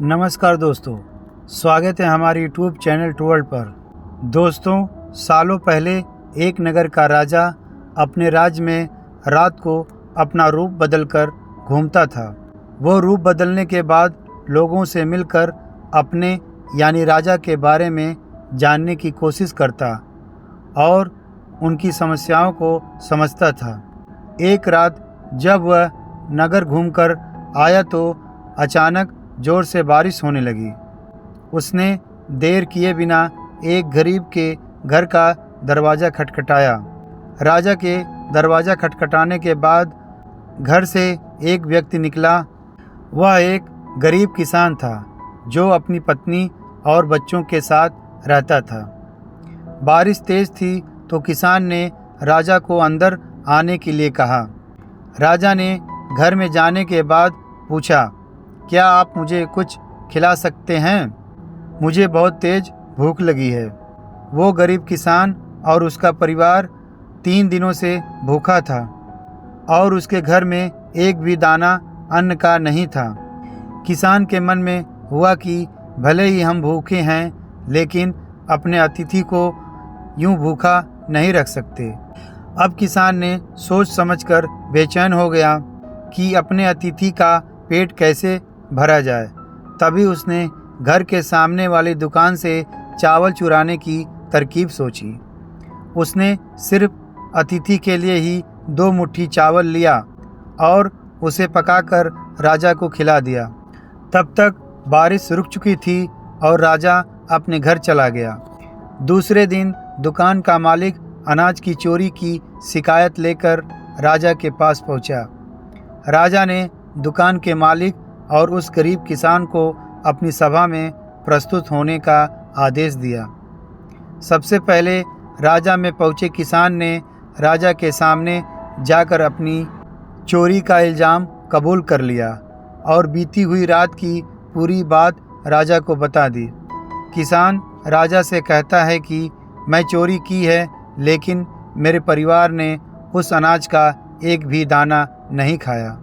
नमस्कार दोस्तों, स्वागत है हमारे यूट्यूब चैनल टूवर्ल्ड पर। दोस्तों, सालों पहले एक नगर का राजा अपने राज्य में रात को अपना रूप बदलकर घूमता था। वो रूप बदलने के बाद लोगों से मिलकर अपने यानी राजा के बारे में जानने की कोशिश करता और उनकी समस्याओं को समझता था। एक रात जब वह नगर घूमकर आया तो अचानक जोर से बारिश होने लगी। उसने देर किए बिना एक गरीब के घर का दरवाज़ा खटखटाया। राजा के दरवाज़ा खटखटाने के बाद घर से एक व्यक्ति निकला। वह एक गरीब किसान था जो अपनी पत्नी और बच्चों के साथ रहता था। बारिश तेज़ थी तो किसान ने राजा को अंदर आने के लिए कहा। राजा ने घर में जाने के बाद पूछा, क्या आप मुझे कुछ खिला सकते हैं? मुझे बहुत तेज भूख लगी है। वो गरीब किसान और उसका परिवार 3 दिनों से भूखा था और उसके घर में एक भी दाना अन्न का नहीं था। किसान के मन में हुआ कि भले ही हम भूखे हैं, लेकिन अपने अतिथि को यूं भूखा नहीं रख सकते। अब किसान ने सोच समझकर बेचैन हो गया कि अपने अतिथि का पेट कैसे भरा जाए। तभी उसने घर के सामने वाली दुकान से चावल चुराने की तरकीब सोची। उसने सिर्फ अतिथि के लिए ही 2 मुट्ठी चावल लिया और उसे पकाकर राजा को खिला दिया। तब तक बारिश रुक चुकी थी और राजा अपने घर चला गया। दूसरे दिन दुकान का मालिक अनाज की चोरी की शिकायत लेकर राजा के पास पहुंचा। राजा ने दुकान के मालिक और उस गरीब किसान को अपनी सभा में प्रस्तुत होने का आदेश दिया। सबसे पहले राजा में पहुंचे किसान ने राजा के सामने जाकर अपनी चोरी का इल्ज़ाम कबूल कर लिया और बीती हुई रात की पूरी बात राजा को बता दी। किसान राजा से कहता है कि मैं चोरी की है, लेकिन मेरे परिवार ने उस अनाज का एक भी दाना नहीं खाया।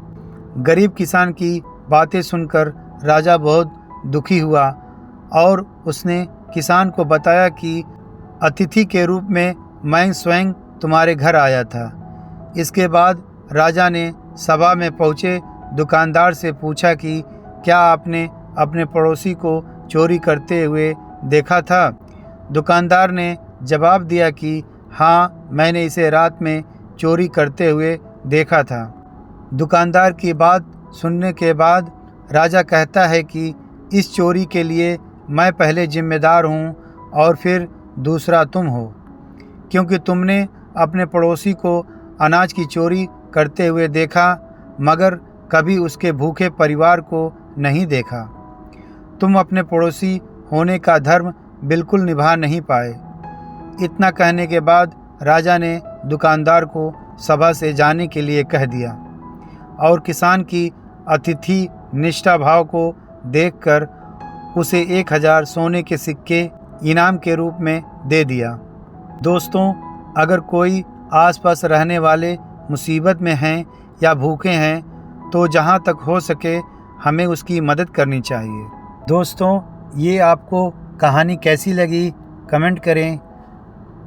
गरीब किसान की बातें सुनकर राजा बहुत दुखी हुआ और उसने किसान को बताया कि अतिथि के रूप में मैं स्वयं तुम्हारे घर आया था। इसके बाद राजा ने सभा में पहुँचे दुकानदार से पूछा कि क्या आपने अपने पड़ोसी को चोरी करते हुए देखा था? दुकानदार ने जवाब दिया कि हाँ, मैंने इसे रात में चोरी करते हुए देखा था। दुकानदार की बात सुनने के बाद राजा कहता है कि इस चोरी के लिए मैं पहले जिम्मेदार हूँ और फिर दूसरा तुम हो, क्योंकि तुमने अपने पड़ोसी को अनाज की चोरी करते हुए देखा मगर कभी उसके भूखे परिवार को नहीं देखा। तुम अपने पड़ोसी होने का धर्म बिल्कुल निभा नहीं पाए। इतना कहने के बाद राजा ने दुकानदार को सभा से जाने के लिए कह दिया और किसान की अतिथि निष्ठा भाव को देखकर उसे 1000 सोने के सिक्के इनाम के रूप में दे दिया। दोस्तों, अगर कोई आसपास रहने वाले मुसीबत में हैं या भूखे हैं तो जहां तक हो सके हमें उसकी मदद करनी चाहिए। दोस्तों, ये आपको कहानी कैसी लगी कमेंट करें।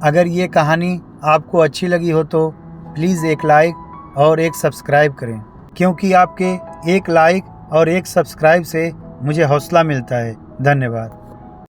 अगर ये कहानी आपको अच्छी लगी हो तो प्लीज़ एक लाइक और एक सब्सक्राइब करें, क्योंकि आपके एक लाइक और एक सब्सक्राइब से मुझे हौसला मिलता है। धन्यवाद।